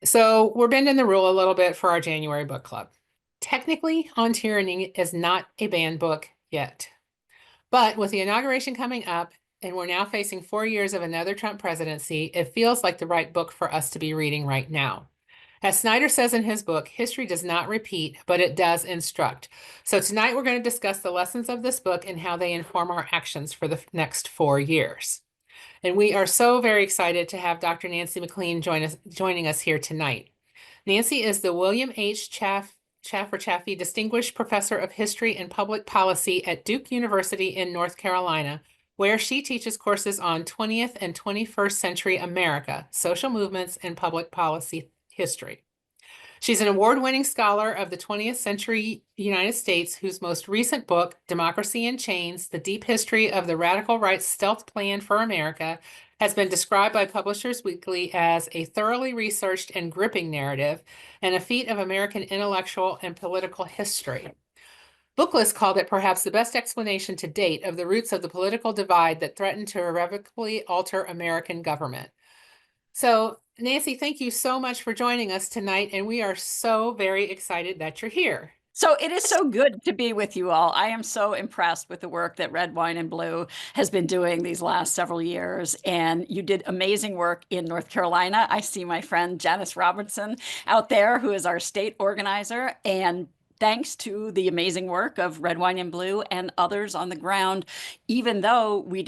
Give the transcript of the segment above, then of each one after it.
So we're bending the rule a little bit for our January book club. Technically, On Tyranny is not a banned book yet. But with the inauguration coming up, and we're now facing 4 years of another Trump presidency, it feels like the right book for us to be reading right now. As Snyder says in his book, history does not repeat, but it does instruct. So tonight we're going to discuss the lessons of this book and how they inform our actions for the next 4 years. And we are so very excited to have Dr. Nancy MacLean joining us here tonight. Nancy is the William H. Chaffee Distinguished Professor of History and Public Policy at Duke University in North Carolina, where she teaches courses on 20th and 21st century America, social movements, and public policy history. She's an award-winning scholar of the 20th century United States, whose most recent book, Democracy in Chains: The Deep History of the Radical Right's Stealth Plan for America, has been described by Publishers Weekly as a thoroughly researched and gripping narrative and a feat of American intellectual and political history. Booklist called it perhaps the best explanation to date of the roots of the political divide that threatened to irrevocably alter American government. So, Nancy, thank you so much for joining us tonight, and we are so very excited that you're here. So it is so good to be with you all. I am so impressed with the work that Red, Wine, and Blue has been doing these last several years. And you did amazing work in North Carolina. I see my friend Janice Robertson out there, who is our state organizer. And thanks to the amazing work of Red, Wine, and Blue and others on the ground, even though we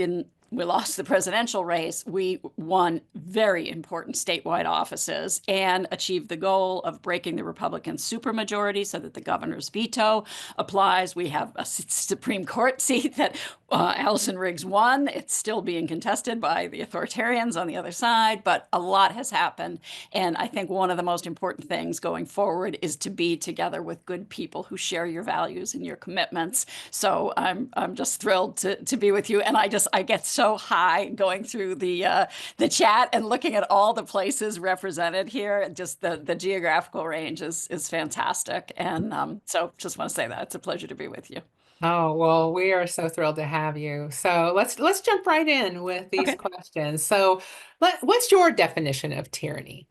lost the presidential race, we won very important statewide offices and achieved the goal of breaking the Republican supermajority so that the governor's veto applies. We have a Supreme Court seat that Allison Riggs won. It's still being contested by the authoritarians on the other side, but a lot has happened. And I think one of the most important things going forward is to be together with good people who share your values and your commitments. So I'm just thrilled to be with you. And I get so high going through the chat and looking at all the places represented here. Just the geographical range is fantastic. And so just want to say that it's a pleasure to be with you. Oh, well, we are so thrilled to have you. So let's jump right in with these Okay. questions. So what's your definition of tyranny?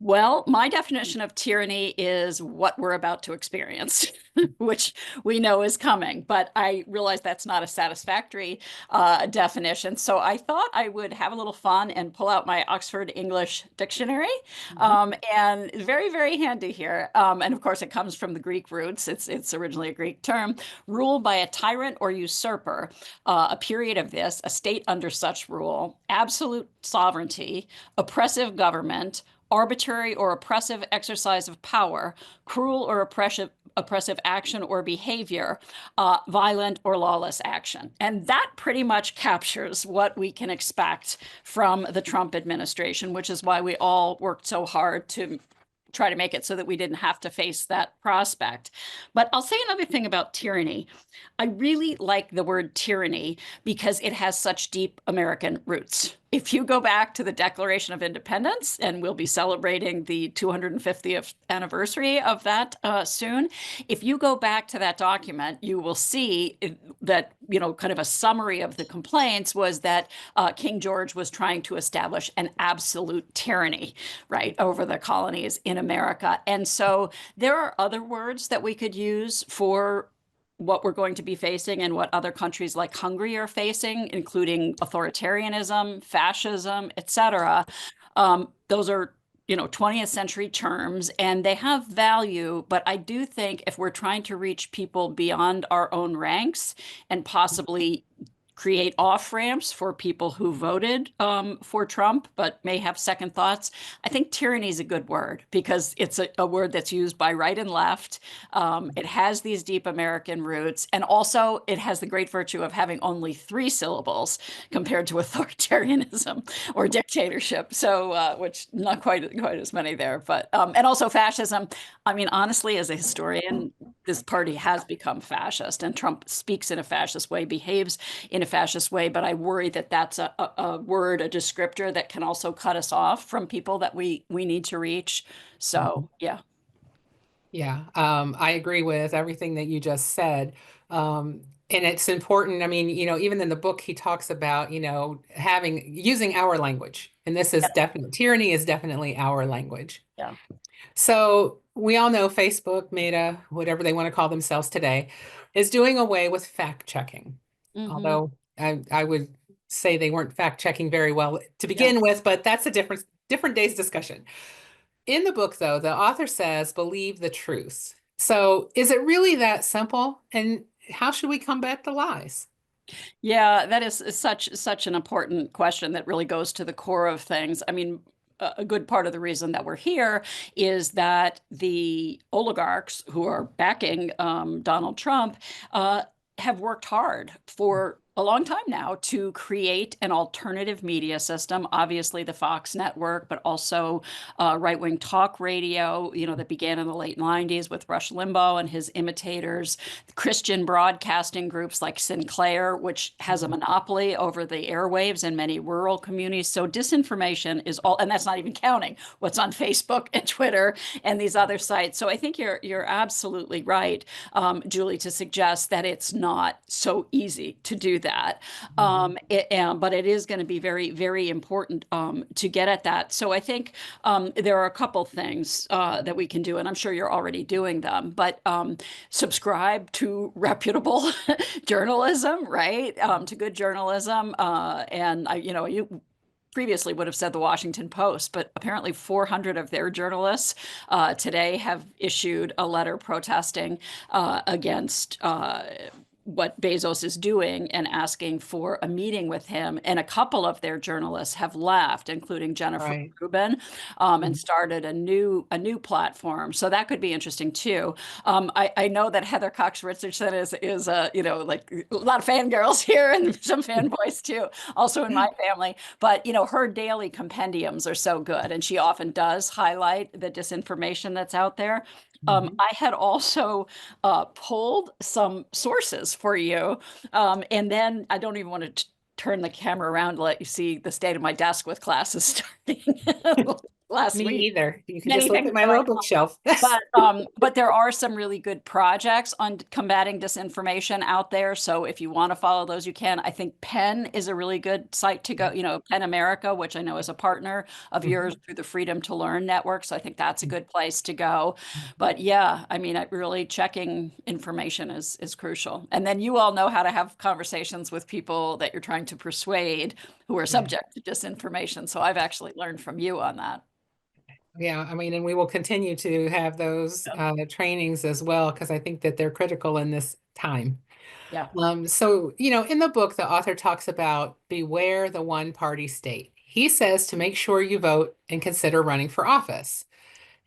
Well, my definition of tyranny is what we're about to experience, which we know is coming. But I realize that's not a satisfactory definition. So I thought I would have a little fun and pull out my Oxford English Dictionary. Mhm. And very, very handy here. And of course, it comes from the Greek roots. It's originally a Greek term. Rule by a tyrant or usurper, a period of this, a state under such rule, absolute sovereignty, oppressive government, arbitrary or oppressive exercise of power, cruel or oppressive action or behavior, violent or lawless action. And that pretty much captures what we can expect from the Trump administration, which is why we all worked so hard to try to make it so that we didn't have to face that prospect. But I'll say another thing about tyranny. I really like the word tyranny because it has such deep American roots. If you go back to the Declaration of Independence, and we'll be celebrating the 250th anniversary of that soon, if you go back to that document, you will see that, kind of a summary of the complaints was that King George was trying to establish an absolute tyranny, right, over the colonies in America. And so there are other words that we could use for what we're going to be facing and what other countries like Hungary are facing, including authoritarianism, fascism, etc. Those are 20th century terms, and they have value. But I do think if we're trying to reach people beyond our own ranks and possibly create off ramps for people who voted for Trump but may have second thoughts. I think tyranny is a good word because it's a word that's used by right and left. It has these deep American roots, and also it has the great virtue of having only 3 syllables compared to authoritarianism or dictatorship. So, which not quite as many there, but and also fascism. I mean, honestly, as a historian, this party has become fascist, and Trump speaks in a fascist way, behaves in a fascist way, but I worry that that's a word, a descriptor that can also cut us off from people that we need to reach. So, yeah. Yeah, I agree with everything that you just said. And it's important. I mean, even in the book, he talks about, using our language. And this is definitely, tyranny is definitely our language. Yeah. So we all know Facebook, Meta, whatever they want to call themselves today, is doing away with fact checking. Hmm. Although I would say they weren't fact checking very well to Yeah. begin with, but that's a different day's discussion. In the book, though, the author says, believe the truth. So is it really that simple? And how should we combat the lies? Yeah, that is such an important question that really goes to the core of things. I mean, a good part of the reason that we're here is that the oligarchs who are backing Donald Trump have worked hard for a long time now to create an alternative media system. Obviously, the Fox network, but also right-wing talk radio, that began in the late 90s with Rush Limbaugh and his imitators, Christian broadcasting groups like Sinclair, which has a monopoly over the airwaves in many rural communities. So disinformation is all, and that's not even counting what's on Facebook and Twitter and these other sites. So I think you're absolutely right, Julie, to suggest that it's not so easy to do that. But it is going to be very, very important to get at that. So I think there are a couple things that we can do, and I'm sure you're already doing them, but subscribe to reputable journalism, right? To good journalism. And you previously would have said the Washington Post, but apparently 400 of their journalists today have issued a letter protesting against what Bezos is doing and asking for a meeting with him. And a couple of their journalists have left, including Jennifer Right. Rubin, and started a new platform. So that could be interesting too. I know that Heather Cox Richardson is like a lot of fangirls here and some fanboys too, also in my family. But her daily compendiums are so good, and she often does highlight the disinformation that's out there. Mhm. I had also pulled some sources for you, and then I don't even want to turn the camera around to let you see the state of my desk with classes starting last Me week. either. You can Many just look things at my going little bookshelf. but there are some really good projects on combating disinformation out there. So if you want to follow those, you can. I think Penn is a really good site to go. Penn America, which I know is a partner of yours Mhm. through the Freedom to Learn network. So I think that's a good place to go. But yeah, I mean, really checking information is crucial. And then you all know how to have conversations with people that you're trying to persuade who are Yeah. subject to disinformation. So I've actually learned from you on that. Yeah. I mean, and we will continue to have those trainings as well, because I think that they're critical in this time. Yeah. So, in the book, the author talks about beware the one party state. He says to make sure you vote and consider running for office.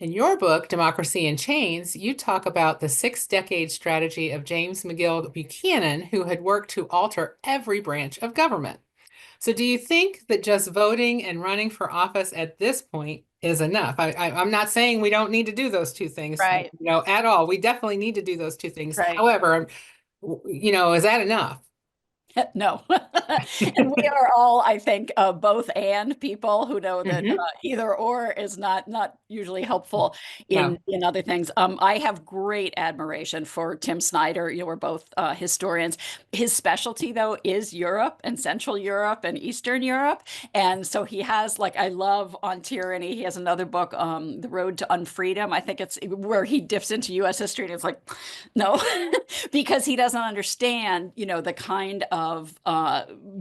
In your book, Democracy in Chains, you talk about the 6-decade strategy of James McGill Buchanan, who had worked to alter every branch of government. So, do you think that just voting and running for office at this point is enough? I'm not saying we don't need to do those two things, Right. at all. We definitely need to do those two things. Right. However, is that enough? No. And we are all, I think, both and people who know that Hmm. either or is not usually helpful No. in other things. I have great admiration for Tim Snyder. We're both historians. His specialty, though, is Europe and Central Europe and Eastern Europe. And so he has, like, I love on tyranny. He has another book, The Road to Unfreedom. I think it's where he dips into U.S. history, and it's like, no, because he doesn't understand, the kind of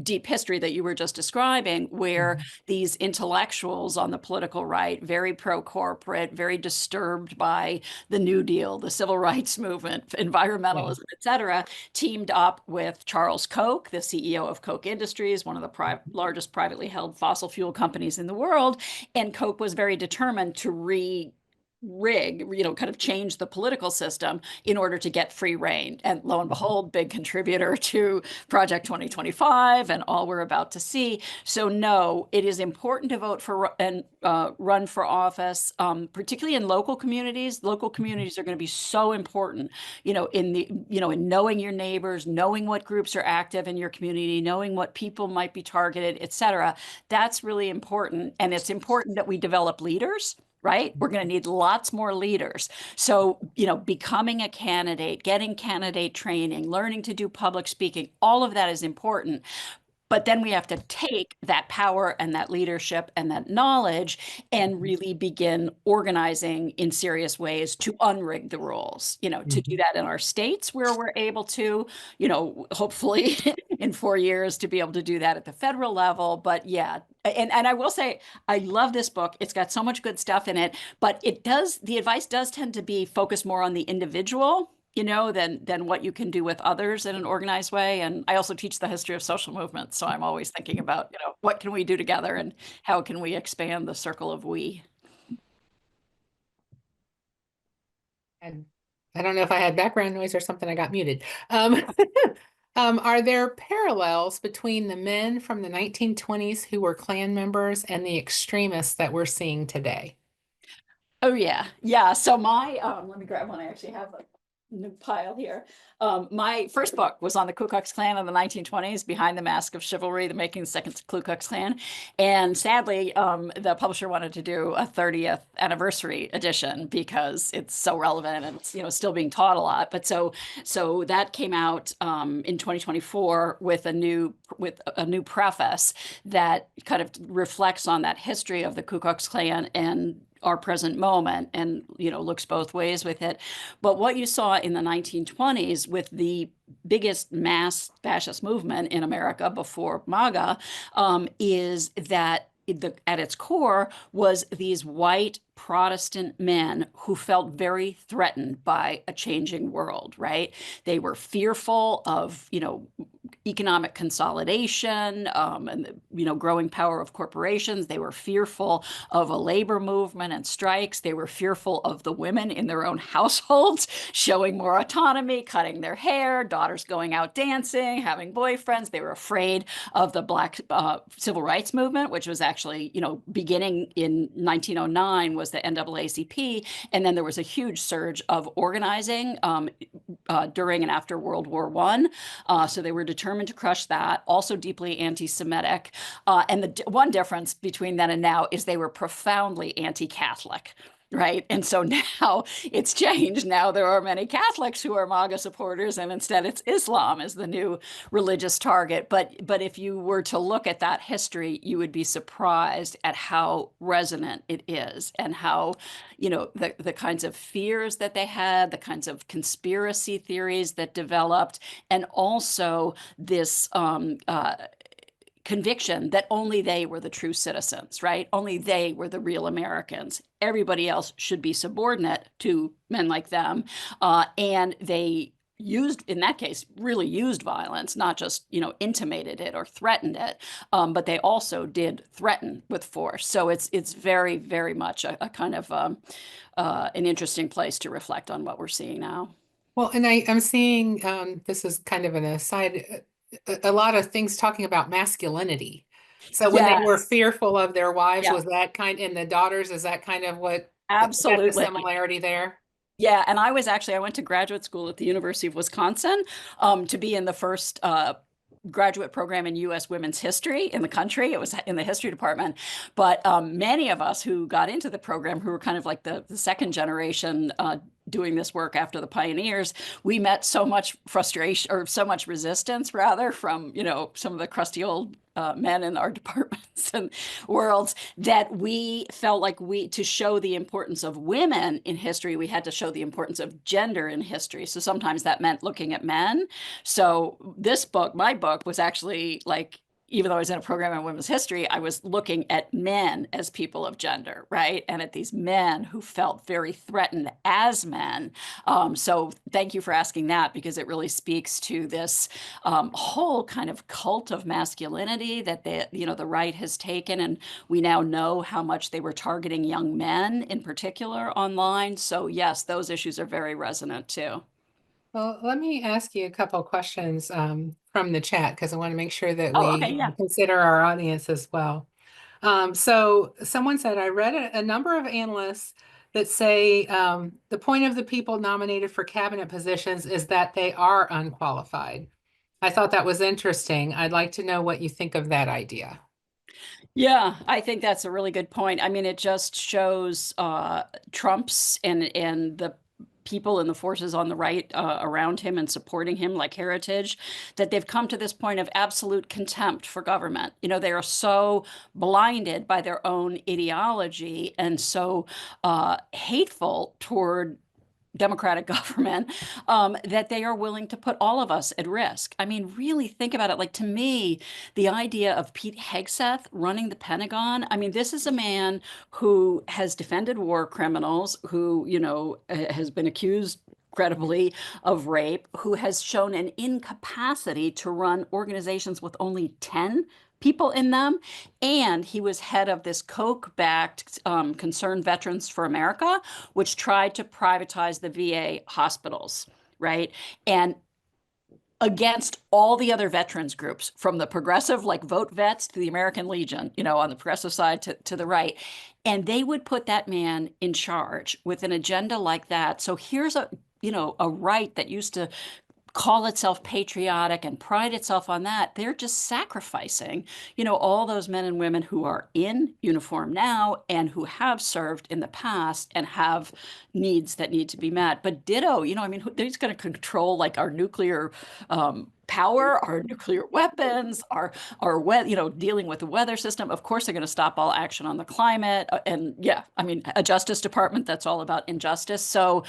deep history that you were just describing, where Mhm. these intellectuals on the political right, very pro-corporate, very disturbed by the New Deal, the civil rights movement, Yeah. environmentalism, et cetera, teamed up with Charles Koch, the CEO of Koch Industries, one of the largest privately held fossil fuel companies in the world. And Koch was very determined to rig, kind of change the political system in order to get free reign. And lo and behold, big contributor to Project 2025 and all we're about to see. So no, it is important to vote for and run for office, particularly in local communities. Local communities are going to be so important, in knowing your neighbors, knowing what groups are active in your community, knowing what people might be targeted, et cetera. That's really important. And it's important that we develop leaders right? We're going to need lots more leaders. So, becoming a candidate, getting candidate training, learning to do public speaking, all of that is important. But then we have to take that power and that leadership and that knowledge and really begin organizing in serious ways to unrig the rules, to do Mhm. that in our states where we're able to, hopefully in 4 years to be able to do that at the federal level. But yeah, and I will say, I love this book. It's got so much good stuff in it, but the advice does tend to be focused more on the individual, than what you can do with others in an organized way. And I also teach the history of social movements, so I'm always thinking about, what can we do together and how can we expand the circle of we. And I don't know if I had background noise or something, I got muted. Are there parallels between the men from the 1920s who were Klan members and the extremists that we're seeing today? Oh yeah, yeah. So let me grab one. I actually have a new pile here. My first book was on the Ku Klux Klan in the 1920s, Behind the Mask of Chivalry: The Making of the Second Ku Klux Klan. And sadly, the publisher wanted to do a 30th anniversary edition because it's so relevant and it's still being taught a lot. But so that came out in 2024 with a new preface that kind of reflects on that history of the Ku Klux Klan and our present moment, and looks both ways with it. But what you saw in the 1920s with the biggest mass fascist movement in America before MAGA, is that at its core was these white Protestant men who felt very threatened by a changing world, right? They were fearful of, economic consolidation, and the, growing power of corporations. They were fearful of a labor movement and strikes. They were fearful of the women in their own households showing more autonomy, cutting their hair, daughters going out dancing, having boyfriends. They were afraid of the Black civil rights movement, which was actually, beginning in 1909 was the NAACP. And then there was a huge surge of organizing during and after World War I. So they were determined to crush that, also deeply anti-Semitic. And the one difference between then and now is they were profoundly anti-Catholic. Right. And so now it's changed. Now there are many Catholics who are MAGA supporters, and instead it's Islam as the new religious target. But if you were to look at that history, you would be surprised at how resonant it is and how, the kinds of fears that they had, the kinds of conspiracy theories that developed, and also this conviction that only they were the true citizens, right? Only they were the real Americans. Everybody else should be subordinate to men like them. And they used, in that case, really used violence, not just, intimated it or threatened it, but they also did threaten with force. So it's very, very much a kind of an interesting place to reflect on what we're seeing now. Well, and I'm seeing, this is kind of an aside, a lot of things talking about masculinity. So when they were Yes. fearful of their wives, Yeah, was that and the daughters, is that kind of what, that's the absolutely. similarity there? Yeah, and I went to graduate school at the University of Wisconsin, to be in the first graduate program in U.S. women's history in the country. It was in the history department. But many of us who got into the program, who were kind of like the second generation doing this work after the pioneers, we met so much frustration, or so much resistance rather, from, some of the crusty old men in our departments and worlds, that we felt like to show the importance of women in history, we had to show the importance of gender in history. So sometimes that meant looking at men. So this book, my book, was actually like, even though I was in a program in women's history, I was looking at men as people of gender, right? And at these men who felt very threatened as men. So thank you for asking that, because it really speaks to this whole kind of cult of masculinity that the right has taken. And we now know how much they were targeting young men in particular online. So yes, those issues are very resonant too. Well, let me ask you a couple of questions from the chat, because I want to make sure that Oh, okay, we yeah. consider our audience as well. So someone said, I read a number of analysts that say the point of the people nominated for cabinet positions is that they are unqualified. I thought that was interesting. I'd like to know what you think of that idea. Yeah, I think that's a really good point. I mean, it just shows Trump's and the people and the forces on the right around him and supporting him, like Heritage, that they've come to this point of absolute contempt for government. You know, they are so blinded by their own ideology and so hateful toward democratic government, that they are willing to put all of us at risk. I mean, really think about it. Like, to me, the idea of Pete Hegseth running the Pentagon, I mean, this is a man who has defended war criminals, who, has been accused credibly of rape, who has shown an incapacity to run organizations with only 10 people in them. And he was head of this Koch-backed Concerned Veterans for America, which tried to privatize the VA hospitals, right? And against all the other veterans groups, from the progressive, like Vote Vets, to the American Legion, on the progressive side to the right. And they would put that man in charge with an agenda like that. So here's a right that used to call itself patriotic and pride itself on that. They're just sacrificing, all those men and women who are in uniform now and who have served in the past and have needs that need to be met. But ditto, I mean, who's going to control like our nuclear power, our nuclear weapons, dealing with the weather system? Of course, they're going to stop all action on the climate. And yeah, I mean, a Justice Department that's all about injustice. So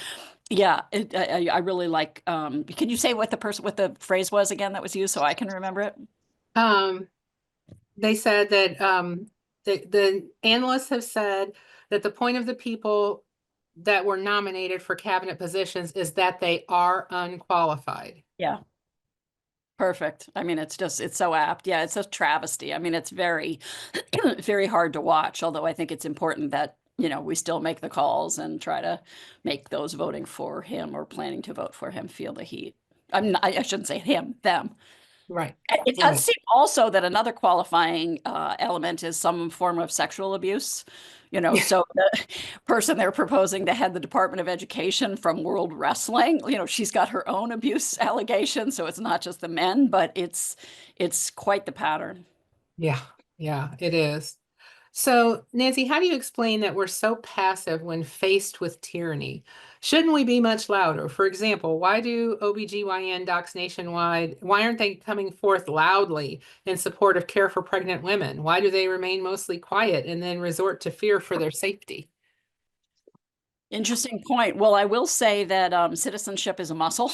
yeah, I really like. Can you say what the phrase was again that was used so I can remember it? Um, they said that the analysts have said that the point of the people that were nominated for cabinet positions is that they are unqualified. Yeah, perfect. I mean, it's so apt. Yeah, it's a travesty. I mean, it's very, very hard to watch, although I think it's important that, we still make the calls and try to make those voting for him or planning to vote for him feel the heat. I shouldn't say him, them. Right. It does Right. seem also that another qualifying element is some form of sexual abuse. So the person they're proposing to head the Department of Education from World Wrestling, she's got her own abuse allegations. So it's not just the men, but it's quite the pattern. Yeah. Yeah, it is. So, Nancy, how do you explain that we're so passive when faced with tyranny? Shouldn't we be much louder? For example, why do OBGYN docs nationwide, why aren't they coming forth loudly in support of care for pregnant women? Why do they remain mostly quiet and then resort to fear for their safety? Interesting point. Well, I will say that citizenship is a muscle,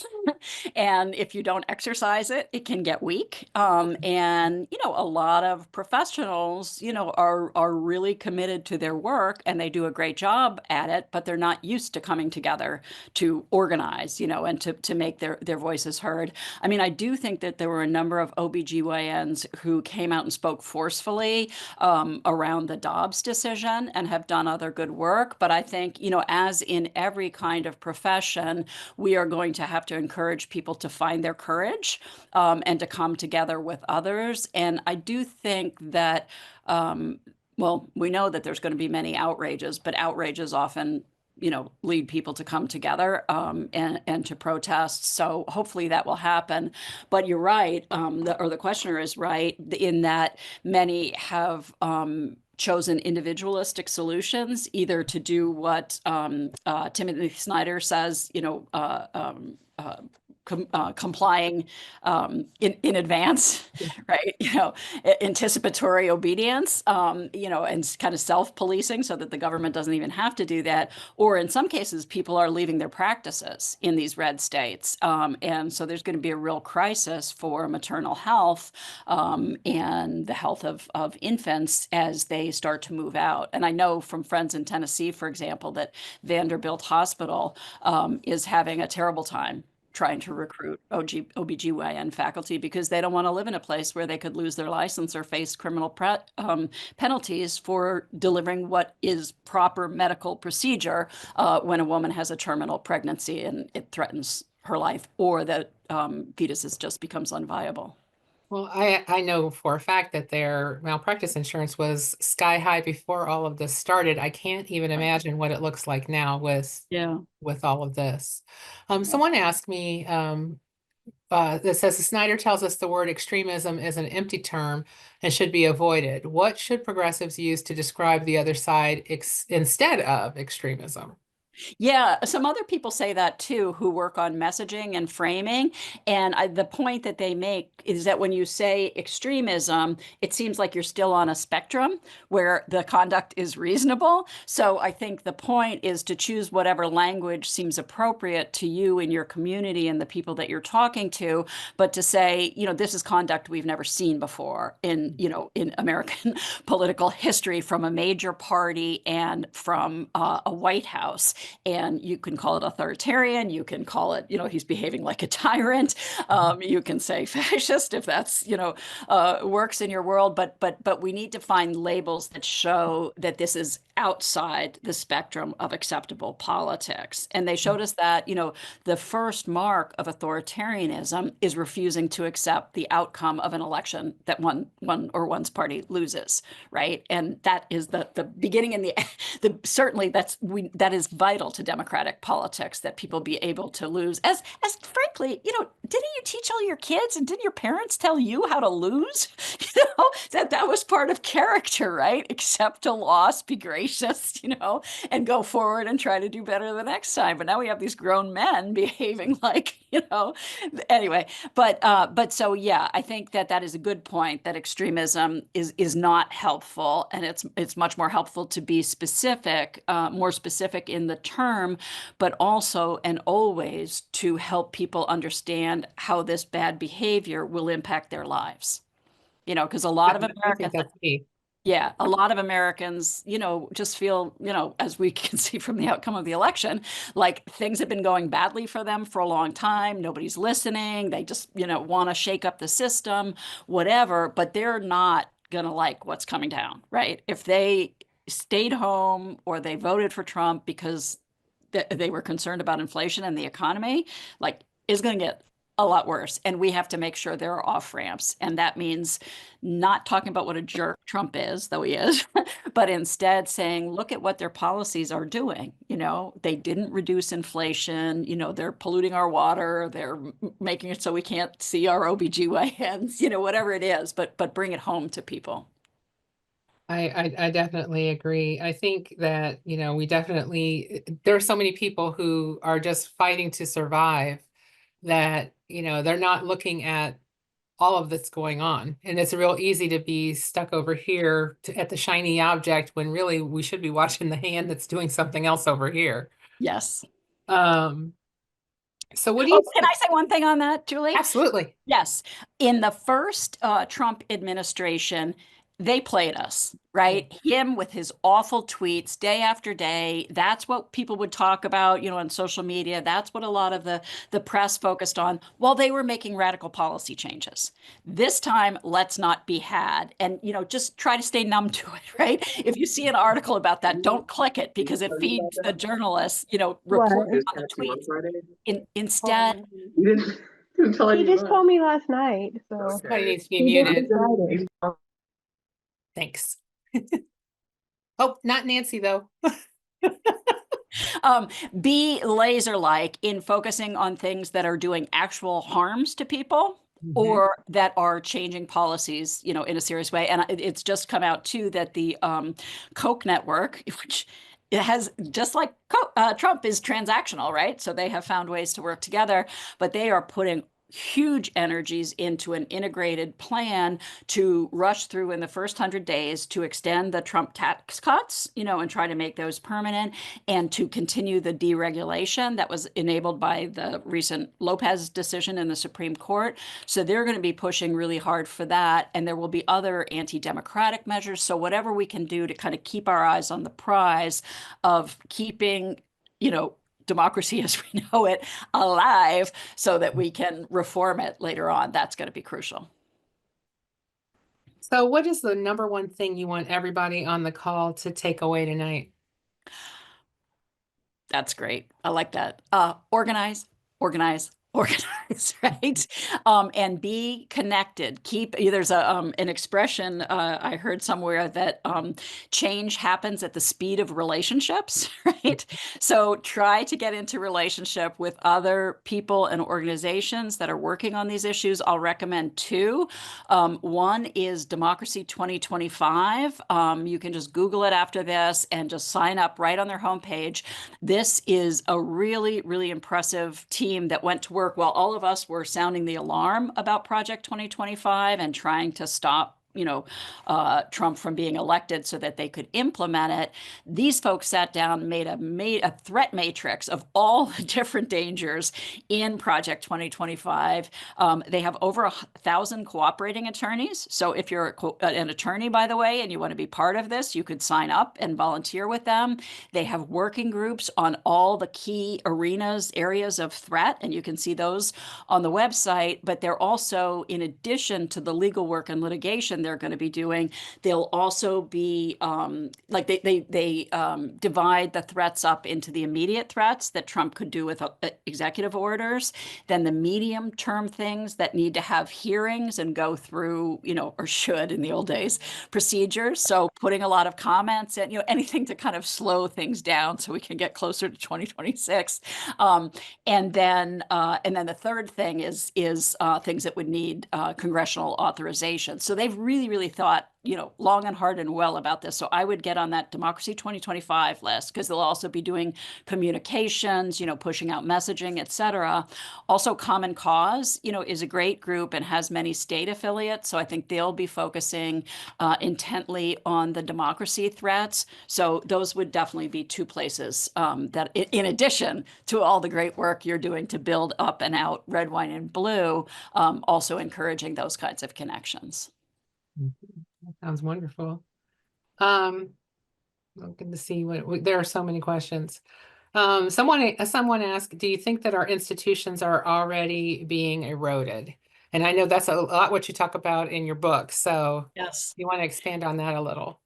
and if you don't exercise it, it can get weak. And a lot of professionals, are really committed to their work, and they do a great job at it, but they're not used to coming together to organize, and to make their voices heard. I mean, I do think that there were a number of OBGYNs who came out and spoke forcefully around the Dobbs decision and have done other good work. But I think, as in every kind of profession, we are going to have to encourage people to find their courage and to come together with others. And I do think that, well, we know that there's going to be many outrages, but outrages often lead people to come together and to protest. So hopefully that will happen. But you're right, the questioner is right in that many have chosen individualistic solutions, either to do what Timothy Snyder says, complying in advance, right? Anticipatory obedience, and kind of self-policing so that the government doesn't even have to do that. Or in some cases, people are leaving their practices in these red states. And so there's going to be a real crisis for maternal health and the health of infants as they start to move out. And I know from friends in Tennessee, for example, that Vanderbilt Hospital is having a terrible time trying to recruit OBGYN faculty because they don't want to live in a place where they could lose their license or face criminal penalties for delivering what is proper medical procedure when a woman has a terminal pregnancy and it threatens her life or the fetus just becomes unviable. Well, I know for a fact that their malpractice insurance was sky high before all of this started. I can't even imagine what it looks like now Yeah. with all of this. Someone asked me, that says the Snyder tells us the word extremism is an empty term and should be avoided. What should progressives use to describe the other side instead of extremism? Yeah, some other people say that too, who work on messaging and framing. And the point that they make is that when you say extremism, it seems like you're still on a spectrum where the conduct is reasonable. So I think the point is to choose whatever language seems appropriate to you and your community and the people that you're talking to, but to say, this is conduct we've never seen before in American political history from a major party and from a White House. And you can call it authoritarian. You can call it, he's behaving like a tyrant. You can say fascist if that's, works in your world. But we need to find labels that show that this is outside the spectrum of acceptable politics. And they showed us that, the first mark of authoritarianism is refusing to accept the outcome of an election that one or one's party loses, right? And that is the beginning and certainly that is vital to democratic politics, that people be able to lose. As frankly, didn't you teach all your kids and didn't your parents tell you how to lose? That was part of character, right? Accept a loss, be gracious, and go forward and try to do better the next time. But now we have these grown men behaving like, anyway. But so yeah, I think that is a good point, that extremism is not helpful, and it's much more helpful to be specific, more specific in the term, but also and always to help people understand how this bad behavior will impact their lives. Because a lot of I think Americans, that's key. yeah, a lot of Americans, just feel, as we can see from the outcome of the election, like things have been going badly for them for a long time. Nobody's listening. They just, want to shake up the system, whatever, but they're not going to like what's coming down, right? If they stayed home or they voted for Trump because they were concerned about inflation and the economy, like, is going to get a lot worse. And we have to make sure there are off ramps. And that means not talking about what a jerk Trump is, though he is, but instead saying, look at what their policies are doing. They didn't reduce inflation. They're polluting our water. They're making it so we can't see our OBGYNs, whatever it is, but bring it home to people. I definitely agree. I think that, we definitely, there are so many people who are just fighting to survive that, they're not looking at all of that's going on. And it's real easy to be stuck over here at the shiny object when really we should be watching the hand that's doing something else over here. Yes. Um, so what do Oh, you can I say one thing on that, Julie? Absolutely. Yes. In the first Trump administration, they played us, Yeah. right? Him with his awful tweets day after day. That's what people would talk about, on social media. That's what a lot of the press focused on while they were making radical policy changes. This time, let's not be had. And, just try to stay numb to it, right? If you see an article about that, don't click it because it feeds the journalists, report Just on the text you on tweets. Friday? Instead, You didn't tell He just anyone. told me last night, so Somebody needs to be he did muted. Friday. Thanks. Oh, not Nancy though. Be laser-like in focusing on things that are doing actual harms to people or that are changing policies, in a serious way. And it's just come out too that the Koch network, which it has just like Trump is transactional, right? So they have found ways to work together, but they are putting huge energies into an integrated plan to rush through in the first 100 days to extend the Trump tax cuts, and try to make those permanent, and to continue the deregulation that was enabled by the recent Lopez decision in the Supreme Court. So they're going to be pushing really hard for that. And there will be other anti-democratic measures. So whatever we can do to kind of keep our eyes on the prize of keeping, democracy as we know it alive so that we can reform it later on. That's going to be crucial. So what is the number one thing you want everybody on the call to take away tonight? That's great. I like that. Organize, organize, organize. right? And be connected. There's an expression I heard somewhere that change happens at the speed of relationships, right? So try to get into relationship with other people and organizations that are working on these issues. I'll recommend two. One is Democracy 2025. You can just Google it after this and just sign up right on their homepage. This is a really, really impressive team that went to work while all of us were sounding the alarm about Project 2025 and trying to stop Trump from being elected so that they could implement it. These folks sat down, made a threat matrix of all the different dangers in Project 2025. They have over 1,000 cooperating attorneys. So if you're an attorney, by the way, and you want to be part of this, you could sign up and volunteer with them. They have working groups on all the key areas of threat, and you can see those on the website. But they're also, in addition to the legal work and litigation they're going to be doing, they'll also be they divide the threats up into the immediate threats that Trump could do with executive orders, then the medium term things that need to have hearings and go through, or should in the old days, procedures. So putting a lot of comments and, anything to kind of slow things down so we can get closer to 2026. And then the third thing is things that would need congressional authorization. So they've really thought, long and hard and well about this. So I would get on that Democracy 2025 list, because they'll also be doing communications, pushing out messaging, et cetera. Also, Common Cause, is a great group and has many state affiliates. So I think they'll be focusing intently on the democracy threats. So those would definitely be two places that, in addition to all the great work you're doing to build up and out red, white, and blue, also encouraging those kinds of connections. That sounds wonderful. Looking to see there are so many questions. Someone asked, do you think that our institutions are already being eroded? And I know that's a lot what you talk about in your book. So yes, you want to expand on that a little?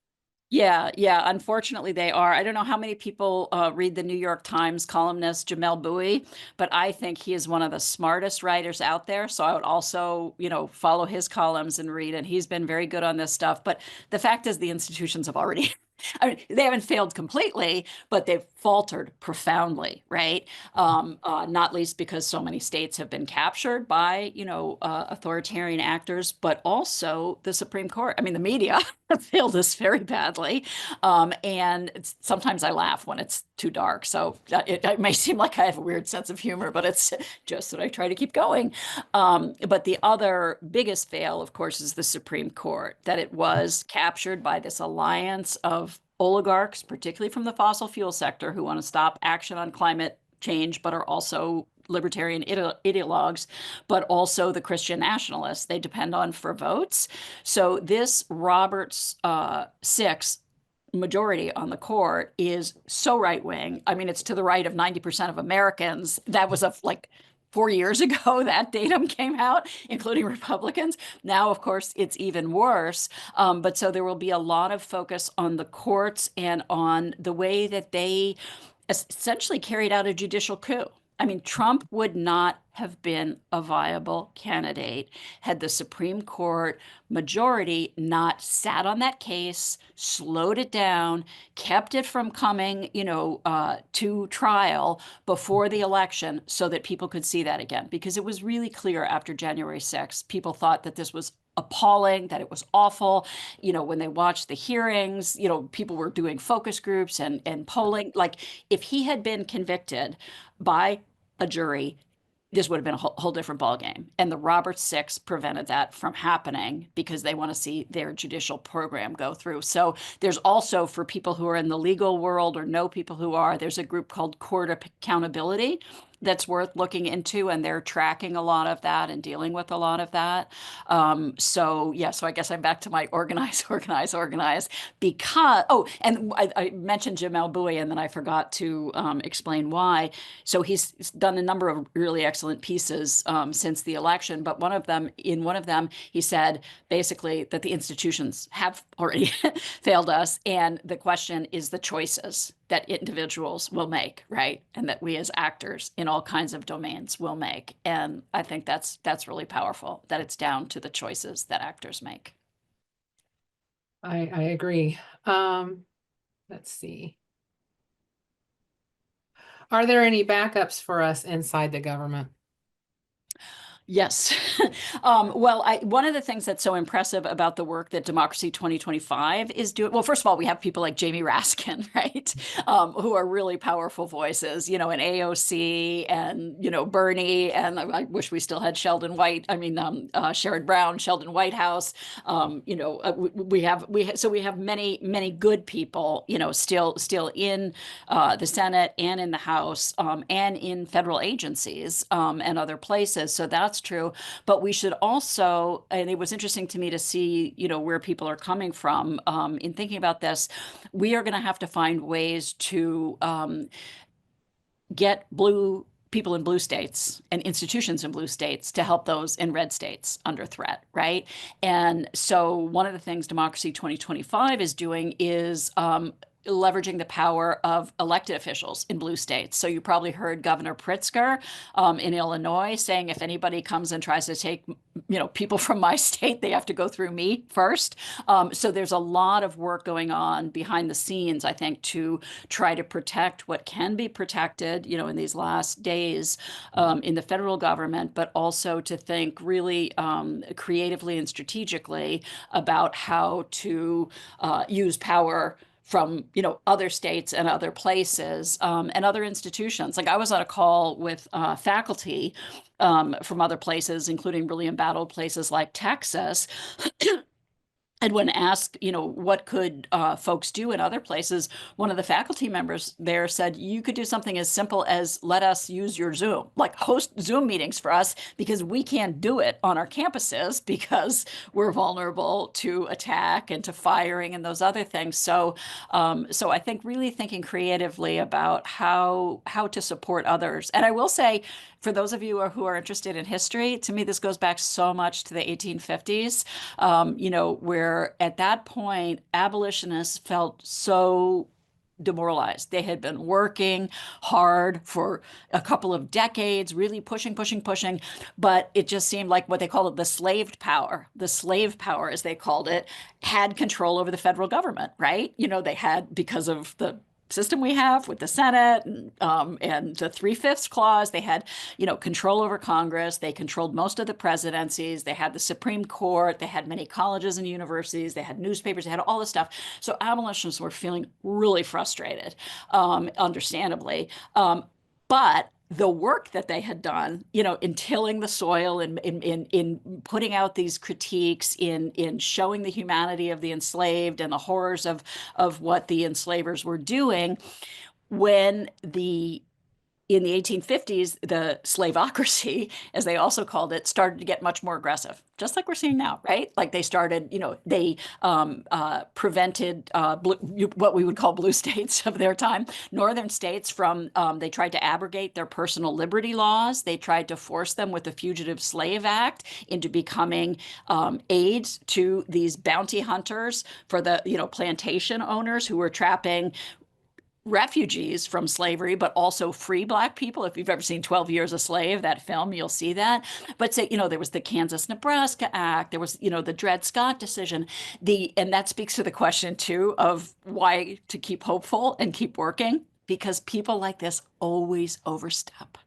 Yeah. Unfortunately, they are. I don't know how many people read the New York Times columnist Jamel Bouie, but I think he is one of the smartest writers out there. So I would also, follow his columns and read. And he's been very good on this stuff. But the fact is, the institutions have already. They haven't failed completely, but they've faltered profoundly, right? Not least because so many states have been captured by, authoritarian actors, but also the Supreme Court. I mean, the media failed us very badly. And sometimes I laugh when it's too dark. So it may seem like I have a weird sense of humor, but it's just that I try to keep going. But the other biggest fail, of course, is the Supreme Court, that it was captured by this alliance of oligarchs, particularly from the fossil fuel sector, who want to stop action on climate change, but are also libertarian ideologues, but also the Christian nationalists they depend on for votes. So this Roberts 6 majority on the court is so right-wing. I mean, it's to the right of 90% of Americans. That was 4 years ago, that datum came out, including Republicans. Now, of course, it's even worse. But so there will be a lot of focus on the courts and on the way that they essentially carried out a judicial coup. I mean, Trump would not have been a viable candidate had the Supreme Court majority not sat on that case, slowed it down, kept it from coming, to trial before the election so that people could see that again. Because it was really clear after January 6th, people thought that this was appalling, that it was awful. When they watched the hearings, people were doing focus groups and polling. Like, if he had been convicted by a jury, this would have been a whole different ballgame. And the Roberts 6 prevented that from happening because they want to see their judicial program go through. So there's also, for people who are in the legal world or know people who are, there's a group called Court Accountability that's worth looking into, and they're tracking a lot of that and dealing with a lot of that. So I guess I'm back to my organize, because, and I mentioned Jamel Bouie, and then I forgot to explain why. So he's done a number of really excellent pieces since the election, but in one of them, he said basically that the institutions have already failed us, and the question is the choices. that individuals will make, right? And that we as actors in all kinds of domains will make. And I think that's really powerful, that it's down to the choices that actors make. I agree. Let's see. Are there any backups for us inside the government? Yes. Well, one of the things that's so impressive about the work that Democracy 2025 is doing, well, first of all, we have people like Jamie Raskin, right? Who are really powerful voices, and AOC and, Bernie, and I wish we still had Sherrod Brown, Sheldon Whitehouse. We have many good people, still in the Senate and in the House, and in federal agencies, and other places. So that's true. But we should also, and it was interesting to me to see, where people are coming from in thinking about this. We are going to have to find ways to get people in blue states and institutions in blue states to help those in red states under threat, right? And so one of the things Democracy 2025 is doing is leveraging the power of elected officials in blue states. So you probably heard Governor Pritzker in Illinois saying, if anybody comes and tries to take, people from my state, they have to go through me first. So there's a lot of work going on behind the scenes, I think, to try to protect what can be protected, in these last days in the federal government, but also to think really creatively and strategically about how to use power from other states and other places and other institutions. Like I was on a call with faculty from other places, including really embattled places like Texas. And when asked, what could folks do in other places, one of the faculty members there said, you could do something as simple as let us use your Zoom, like host Zoom meetings for us, because we can't do it on our campuses because we're vulnerable to attack and to firing and those other things. So I think really thinking creatively about how to support others. And I will say, for those of you who are interested in history, to me, this goes back so much to the 1850s, where at that point, abolitionists felt so demoralized. They had been working hard for a couple of decades, really pushing, but it just seemed like what they called it, the slave power, as they called it, had control over the federal government, right? They had, because of the system we have with the Senate and the 3/5 clause, they had, control over Congress. They controlled most of the presidencies. They had the Supreme Court. They had many colleges and universities. They had newspapers. They had all this stuff. So abolitionists were feeling really frustrated, understandably. But the work that they had done, in tilling the soil, in putting out these critiques, in showing the humanity of the enslaved and the horrors of what the enslavers were doing, in the 1850s, the slaveocracy, as they also called it, started to get much more aggressive, just like we're seeing now, right? Like they started, they prevented what we would call blue states of their time, northern states from, they tried to abrogate their personal liberty laws. They tried to force them with the Fugitive Slave Act into becoming aides to these bounty hunters for the, plantation owners who were trapping refugees from slavery, but also free Black people. If you've ever seen 12 Years a Slave, that film, you'll see that. But say, there was the Kansas-Nebraska Act, there was, the Dred Scott decision, and that speaks to the question too of why to keep hopeful and keep working, because people like this always overstep.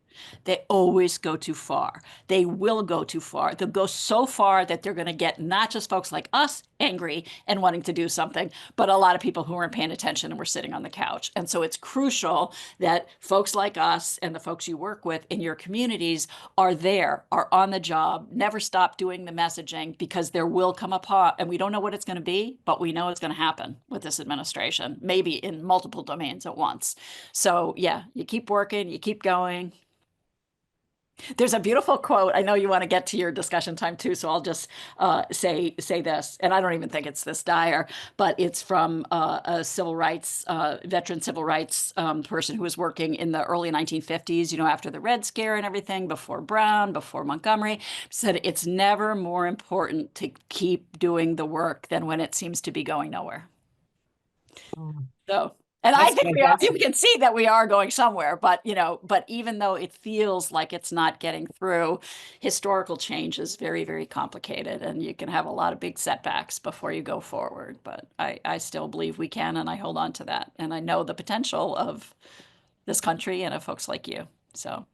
They always go too far. They will go too far. They'll go so far that they're going to get not just folks like us angry and wanting to do something, but a lot of people who weren't paying attention and were sitting on the couch. And so it's crucial that folks like us and the folks you work with in your communities are there, are on the job, never stop doing the messaging, because there will come a part, and we don't know what it's going to be, but we know it's going to happen with this administration, maybe in multiple domains at once. So yeah, you keep working, you keep going. There's a beautiful quote. I know you want to get to your discussion time too, so I'll just say this, and I don't even think it's this dire, but it's from a civil rights veteran civil rights person who was working in the early 1950s, after the Red Scare and everything, before Brown, before Montgomery, said it's never more important to keep doing the work than when it seems to be going nowhere. So And I That's think we are, you fantastic. can see that we are going somewhere, but but even though it feels like it's not getting through, historical change is very, very complicated, and you can have a lot of big setbacks before you go forward. But I still believe we can, and I hold on to that. And I know the potential of this country and of folks like you. So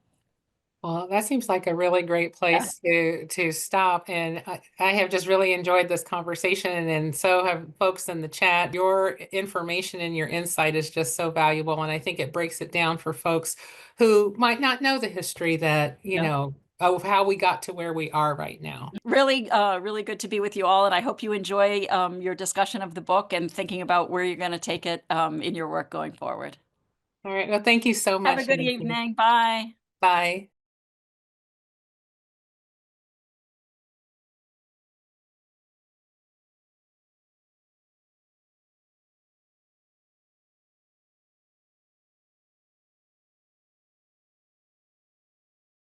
Well, that seems like a really great yeah. place to stop. And I have just really enjoyed this conversation, and so have folks in the chat. Your information and your insight is just so valuable. And I think it breaks it down for folks who might not know the history that, Yeah. of how we got to where we are right now. Really, really good to be with you all, and I hope you enjoy your discussion of the book and thinking about where you're going to take it in your work going forward. All right. Well, thank you so Have much, a good Nancy. evening. Bye. Bye.